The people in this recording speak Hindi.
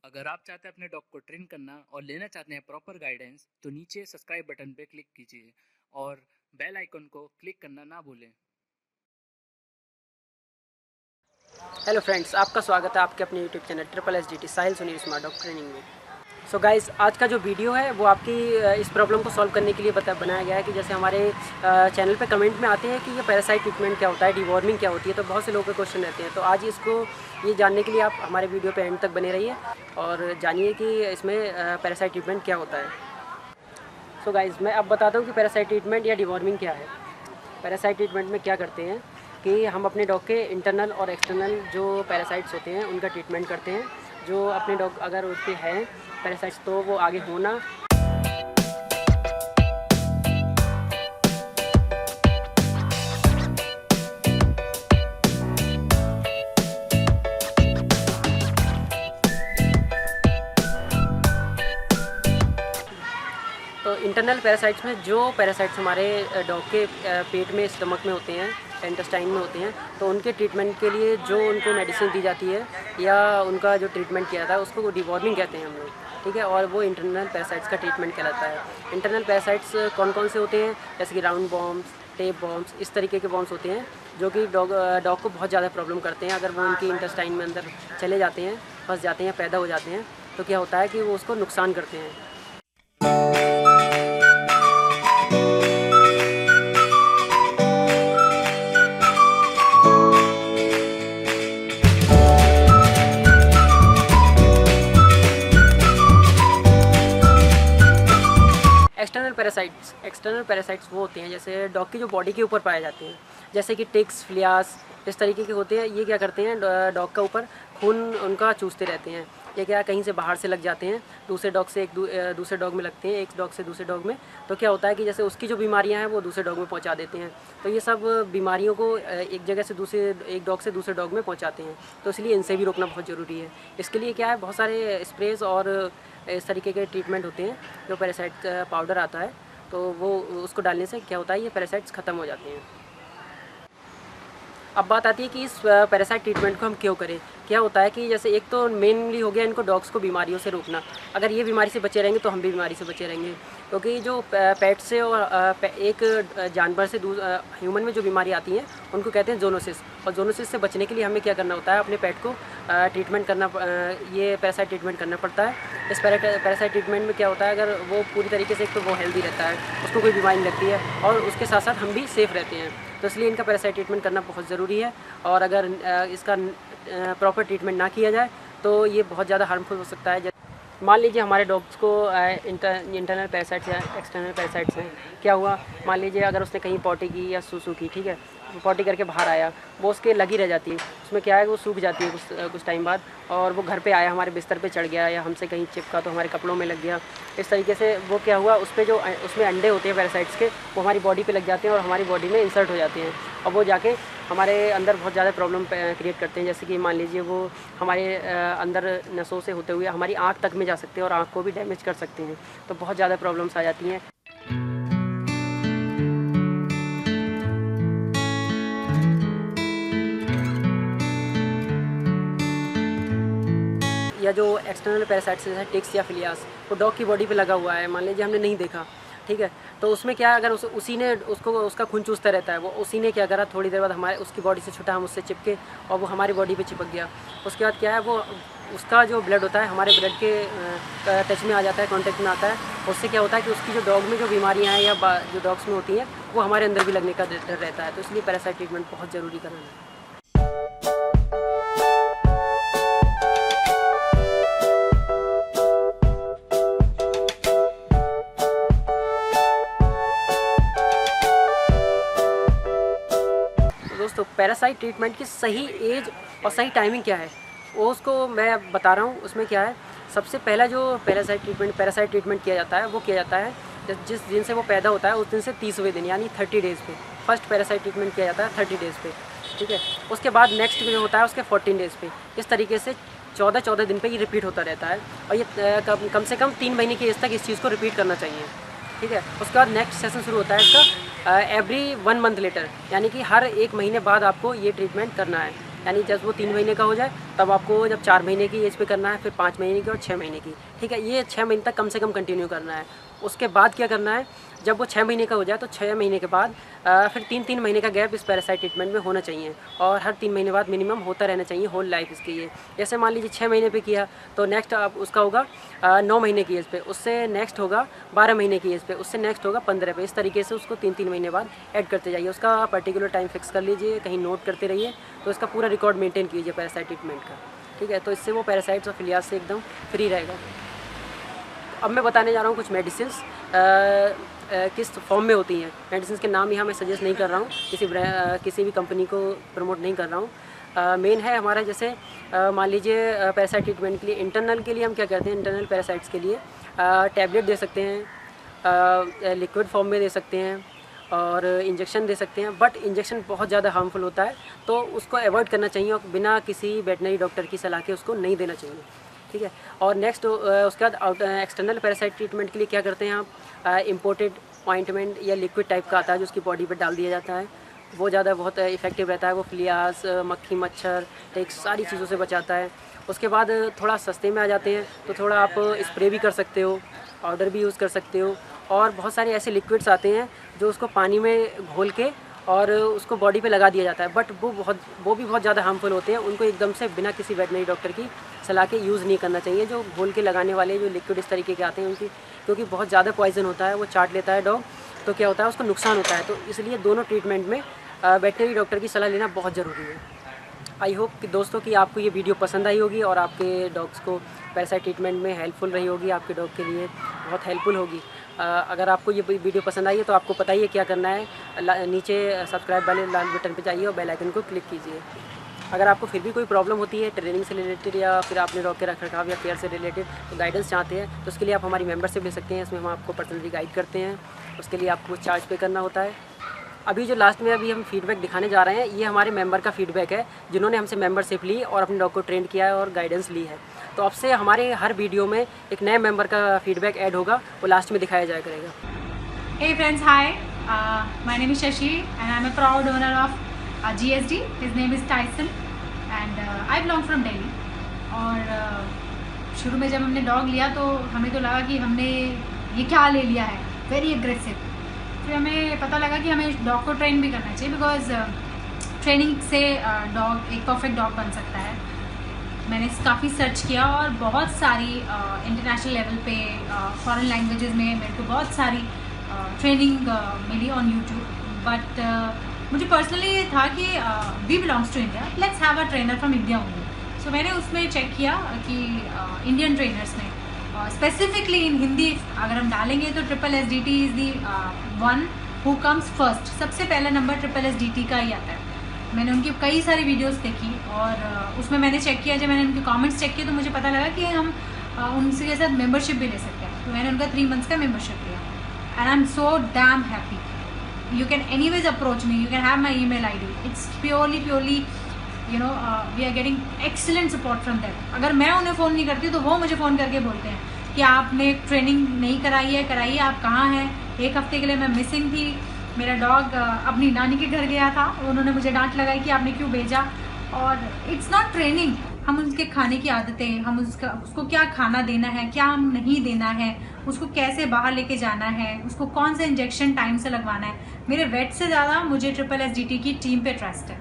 अगर आप चाहते हैं अपने डॉग को ट्रेन करना और लेना चाहते हैं प्रॉपर गाइडेंस तो नीचे सब्सक्राइब बटन पे क्लिक कीजिए और बेल आइकन को क्लिक करना ना भूलें। हेलो फ्रेंड्स, आपका स्वागत है आपके अपने यूट्यूब चैनल SSDT साहिल सुनील स्मार्ट डॉग ट्रेनिंग में। सो गाइस, आज का जो वीडियो है वो आपकी इस प्रॉब्लम को सॉल्व करने के लिए बनाया गया है कि जैसे हमारे चैनल पे कमेंट में आते हैं कि ये पैरासाइट ट्रीटमेंट क्या होता है, डिवॉर्मिंग क्या होती है, तो बहुत से लोगों के क्वेश्चन रहते हैं। तो आज इसको ये जानने के लिए आप हमारे वीडियो पे एंड तक बने रहिए और जानिए कि इसमें पैरासाइट ट्रीटमेंट क्या होता है। सो गाइस, मैं अब बताता हूँ कि पैरासाइट ट्रीटमेंट या डिवॉर्मिंग क्या है। पैरासाइट ट्रीटमेंट में क्या करते हैं कि हम अपने डॉग के इंटरनल और एक्सटर्नल जो पैरासाइट्स होते हैं उनका ट्रीटमेंट करते हैं। जो अपने डॉग अगर उसके हैं पैरासाइट्स तो वो आगे होना तो इंटरनल पैरासाइट्स में जो पैरासाइट्स हमारे डॉग के पेट में, स्टमक में होते हैं, इंटेस्टाइन में होते हैं, तो उनके ट्रीटमेंट के लिए जो उनको मेडिसिन दी जाती है या उनका जो ट्रीटमेंट किया जाता है उसको डिवॉर्मिंग कहते हैं हम लोग, ठीक है। और वो इंटरनल पैरासाइट्स का ट्रीटमेंट कहलाता है। इंटरनल पैरासाइट्स कौन कौन से होते हैं, जैसे कि राउंड बॉम्ब्स, टेप बॉम्ब्स, इस तरीके के बॉम्ब्स होते हैं जो कि डॉग को बहुत ज़्यादा प्रॉब्लम करते हैं। अगर वो उनकी इंटेस्टाइन में अंदर चले जाते हैं, फंस जाते हैं, पैदा हो जाते हैं, तो क्या होता है कि वो उसको नुकसान करते हैं। एक्सटर्नल पैरासाइट्स वो होते हैं जैसे डॉग की जो बॉडी के ऊपर पाए जाते हैं, जैसे कि टिक्स, फ्लियास, इस तरीके के होते हैं। ये क्या करते हैं, डॉग का ऊपर खून उनका चूसते रहते हैं। ये क्या कहीं से बाहर से लग जाते हैं, दूसरे डॉग से दूसरे डॉग में लगते हैं, एक डॉग से दूसरे डॉग में। तो क्या होता है कि जैसे उसकी जो बीमारियां हैं वो दूसरे डॉग में पहुंचा देते हैं। तो ये सब बीमारियों को एक जगह से एक डॉग से दूसरे डॉग में पहुंचाते हैं। तो इसलिए इनसे भी रोकना बहुत ज़रूरी है। इसके लिए क्या है, बहुत सारे स्प्रेज और इस तरीके के ट्रीटमेंट होते हैं। जो पैरासाइट का पाउडर आता है तो वो उसको डालने से क्या होता है, ये पैरासाइट्स ख़त्म हो जाते हैं। अब बात आती है कि इस पैरासाइट ट्रीटमेंट को हम क्यों करें। क्या होता है कि जैसे एक तो मेनली हो गया इनको डॉग्स को बीमारियों से रोकना। अगर ये बीमारी से बचे रहेंगे तो हम भी बीमारी से बचे रहेंगे, क्योंकि जो पेट से और एक जानवर से ह्यूमन में जो बीमारी आती है उनको कहते हैं जोनोसिस। और जोनोसिस से बचने के लिए हमें क्या करना होता है, अपने पेट को ट्रीटमेंट करना, ये पैरासाइट ट्रीटमेंट करना पड़ता है। इस पैरासाइट ट्रीटमेंट में क्या होता है, अगर वो पूरी तरीके से, एक तो वो हेल्दी रहता है, उसको कोई बीमारी नहीं लगती है, और उसके साथ साथ हम भी सेफ़ रहते हैं। तो इसलिए इनका पैरासाइट ट्रीटमेंट करना बहुत ज़रूरी है। और अगर इसका प्रॉपर ट्रीटमेंट ना किया जाए तो ये बहुत ज़्यादा हार्मफुल हो सकता है। मान लीजिए हमारे डॉग्स को इंटरनल पैरासाइट्स या एक्सटर्नल पैरासाइट्स हैं। क्या हुआ, मान लीजिए अगर उसने कहीं पॉटी की या सूसू की, ठीक है, पॉटी करके बाहर आया, वो उसके लगी रह जाती है। उसमें क्या है, वो सूख जाती है कुछ टाइम बाद, और वो घर पे आया, हमारे बिस्तर पे चढ़ गया या हमसे कहीं चिपका तो हमारे कपड़ों में लग गया। इस तरीके से वो क्या हुआ, उस पर जो उसमें अंडे होते हैं पैरासाइट्स के, वो हमारी बॉडी पे लग जाते हैं और हमारी बॉडी में इंसर्ट हो जाते हैं। और वो जाके हमारे अंदर बहुत ज़्यादा प्रॉब्लम क्रिएट करते हैं। जैसे कि मान लीजिए वो हमारे अंदर नसों से होते हुए हमारी आँख तक में जा सकते हैं और आँख को भी डैमेज कर सकते हैं। तो बहुत ज़्यादा प्रॉब्लम्स आ जाती हैं। या जो एक्सटर्नल पैरासाइट्स हैं, टिक्स या फिलियास, वो डॉग की बॉडी पे लगा हुआ है, मान लीजिए हमने नहीं देखा, ठीक है, तो उसमें क्या, अगर उसी ने उसका खून चूसता रहता है, वो उसी ने क्या करा, थोड़ी देर बाद हमारे उसकी बॉडी से छूटा, हम उससे चिपके और वो हमारी बॉडी पे चिपक गया। उसके बाद क्या है, वो उसका जो ब्लड होता है हमारे ब्लड के टच में आ जाता है, कॉन्टेक्ट में आता है। उससे क्या होता है कि उसकी जो डॉग में जो बीमारियाँ हैं या जो डॉग्स में होती हैं वो हमारे अंदर भी लगने का डर रहता है। तो इसलिए पैरासाइट ट्रीटमेंट बहुत ज़रूरी कराना है। दोस्तों, पैरासाइट ट्रीटमेंट की सही एज और सही टाइमिंग क्या है वो उसको मैं बता रहा हूँ। उसमें क्या है, सबसे पहला जो पैरासाइट ट्रीटमेंट किया जाता है वो किया जाता है जिस दिन से वो पैदा होता है उस दिन से 30वें दिन यानी 30 डेज़ पे फर्स्ट पैरासाइट ट्रीटमेंट किया जाता है 30 डेज़ पे, ठीक है। उसके बाद नेक्स्ट जो होता है उसके 14 डेज़ पे। इस तरीके से 14 दिन पे ये रिपीट होता रहता है और ये कम से कम 3 महीने की एज तक इस चीज़ को रिपीट करना चाहिए, ठीक है। उसके बाद नेक्स्ट सेशन शुरू होता है इसका एवरी 1 मंथ लेटर, यानी कि हर 1 महीने बाद आपको ये ट्रीटमेंट करना है। यानी जब वो 3 महीने का हो जाए तब आपको जब 4 महीने की एज पे करना है, फिर 5 महीने की और 6 महीने की, ठीक है। ये 6 महीने तक कम से कम कंटिन्यू करना है। उसके बाद क्या करना है, जब वो 6 महीने का हो जाए तो 6 महीने के बाद फिर 3-3 महीने का गैप इस पैरासाइट ट्रीटमेंट में होना चाहिए, और हर 3 महीने बाद मिनिमम होता रहना चाहिए होल लाइफ इसके ये। जैसे मान लीजिए 6 महीने पे किया तो नेक्स्ट अब उसका होगा 9 महीने की एज पे, उससे नेक्स्ट होगा 12 महीने की एज पे, उससे नेक्स्ट होगा 15 पे। इस तरीके से उसको 3-3 महीने बाद ऐड करते जाइए। उसका पर्टिकुलर टाइम फिक्स कर लीजिए, कहीं नोट करते रहिए, तो इसका पूरा रिकॉर्ड मेंटेन कीजिए पैरासाइट ट्रीटमेंट का, ठीक है। तो इससे वो पैरासाइट्स और फिलियाज से एकदम फ्री रहेगा। अब मैं बताने जा रहा हूँ कुछ मेडिसिन्स किस फॉर्म में होती हैं। मेडिसिन के नाम यहाँ मैं सजेस्ट नहीं कर रहा हूँ, किसी भी कंपनी को प्रमोट नहीं कर रहा हूँ। मेन है हमारा, जैसे मान लीजिए पैरासाइट ट्रीटमेंट के लिए, इंटरनल के लिए हम क्या करते हैं, इंटरनल पैरासाइट्स के लिए टैबलेट दे सकते हैं, लिक्विड फॉर्म में दे सकते हैं, और इंजेक्शन दे सकते हैं। बट इंजेक्शन बहुत ज़्यादा हार्मफुल होता है, तो उसको अवॉइड करना चाहिए और बिना किसी वेटनरी डॉक्टर की सलाह के उसको नहीं देना चाहिए, ठीक है। और नेक्स्ट उसके बाद एक्सटर्नल पैरासाइट ट्रीटमेंट के लिए क्या करते हैं आप, इम्पोर्टेड ऑइंटमेंट या लिक्विड टाइप का आता है जो उसकी बॉडी पे डाल दिया जाता है, वो ज़्यादा बहुत इफेक्टिव रहता है। वो फिलियास, मक्खी, मच्छर, टेक्स सारी चीज़ों से बचाता है। उसके बाद थोड़ा सस्ते में आ जाते हैं तो थोड़ा आप स्प्रे भी कर सकते हो, पाउडर भी यूज़ कर सकते हो, और बहुत सारे ऐसे लिक्विड्स आते हैं जो उसको पानी में घोल के और उसको बॉडी पे लगा दिया जाता है। बट वो भी बहुत ज़्यादा हार्मफुल होते हैं। उनको एकदम से बिना किसी वेटनरी डॉक्टर की सलाह के यूज़ नहीं करना चाहिए। जो घोल के लगाने वाले जो लिक्विड इस तरीके के आते हैं उनकी, क्योंकि बहुत ज़्यादा पॉइजन होता है, वो चाट लेता है डॉग, तो क्या होता है उसको नुकसान होता है। तो इसलिए दोनों ट्रीटमेंट में वेटनरी डॉक्टर की सलाह लेना बहुत ज़रूरी है। आई होप कि दोस्तों कि आपको ये वीडियो पसंद आई होगी और आपके डॉग्स को पैरासाइट ट्रीटमेंट में हेल्पफुल रही होगी, आपके डॉग के लिए बहुत हेल्पफुल होगी। अगर आपको ये वीडियो पसंद आई है तो आपको पता ही है क्या करना है, नीचे सब्सक्राइब वाले लाल बटन पे जाइए और बेल आइकन को क्लिक कीजिए। अगर आपको फिर भी कोई प्रॉब्लम होती है ट्रेनिंग से रिलेटेड या फिर आपने डॉग के रखरखाव या केयर से रिलेटेड तो गाइडेंस चाहते हैं, तो उसके लिए आप हमारी मेंबरशिप ले सकते हैं। इसमें हम आपको पर्सनली गाइड करते हैं, उसके लिए आपको चार्ज पे करना होता है। अभी जो लास्ट में अभी हम फीडबैक दिखाने जा रहे हैं, ये हमारे मेंबर का फीडबैक है जिन्होंने हमसे मेंबरशिप ली और अपने डॉग को ट्रेन किया है और गाइडेंस ली है। तो अब से हमारे हर वीडियो में एक नए मेंबर का फीडबैक ऐड होगा, वो लास्ट में दिखाया जाया करेगा। Hey friends, hi. My name is Shashi and I'm a proud owner of GSD. His name is Tyson and I belong from Delhi. और शुरू में जब हमने डॉग लिया तो हमें तो लगा कि हमने ये क्या ले लिया है, वेरी एग्रेसिव। फिर हमें पता लगा कि हमें डॉग को ट्रेन भी करना चाहिए, बिकॉज ट्रेनिंग से डॉग एक परफेक्ट डॉग बन सकता है। मैंने काफ़ी सर्च किया और बहुत सारी इंटरनेशनल लेवल पे फॉरेन लैंग्वेजेस में मेरे को बहुत सारी ट्रेनिंग मिली ऑन यूट्यूब। बट मुझे पर्सनली ये था कि we belongs to India, let's have a trainer from India only. So मैंने उसमें चेक किया कि इंडियन ट्रेनर्स में स्पेसिफिकली इन हिंदी अगर हम डालेंगे तो SSSDT is the one who comes first. सबसे पहला नंबर SSSDT का ही आता है। मैंने उनकी कई सारी वीडियोस देखी और उसमें मैंने चेक किया, जब मैंने उनके कमेंट्स चेक किए तो मुझे पता लगा कि हम उनके साथ मेंबरशिप भी ले सकते हैं। तो मैंने उनका 3 मंथ्स का मेंबरशिप लिया and I'm so damn happy. You can anyways approach me, you can have my email ID. It's purely you know we are getting excellent support from them. अगर मैं उन्हें फ़ोन नहीं करती तो वो मुझे फ़ोन करके बोलते हैं कि आपने ट्रेनिंग नहीं कराइए, आप कहाँ हैं। 1 हफ्ते के लिए मैं मिसिंग थी, मेरा डॉग अपनी नानी के घर गया था, उन्होंने मुझे डांट लगाई कि आपने क्यों भेजा। और इट्स नॉट ट्रेनिंग, हम उसके खाने की आदतें, हम उसको क्या खाना देना है, क्या हम नहीं देना है, उसको कैसे बाहर लेके जाना है, उसको कौन सा इंजेक्शन टाइम से लगवाना है। मेरे वेट से ज़्यादा मुझे SSSDT की टीम पे ट्रस्ट है।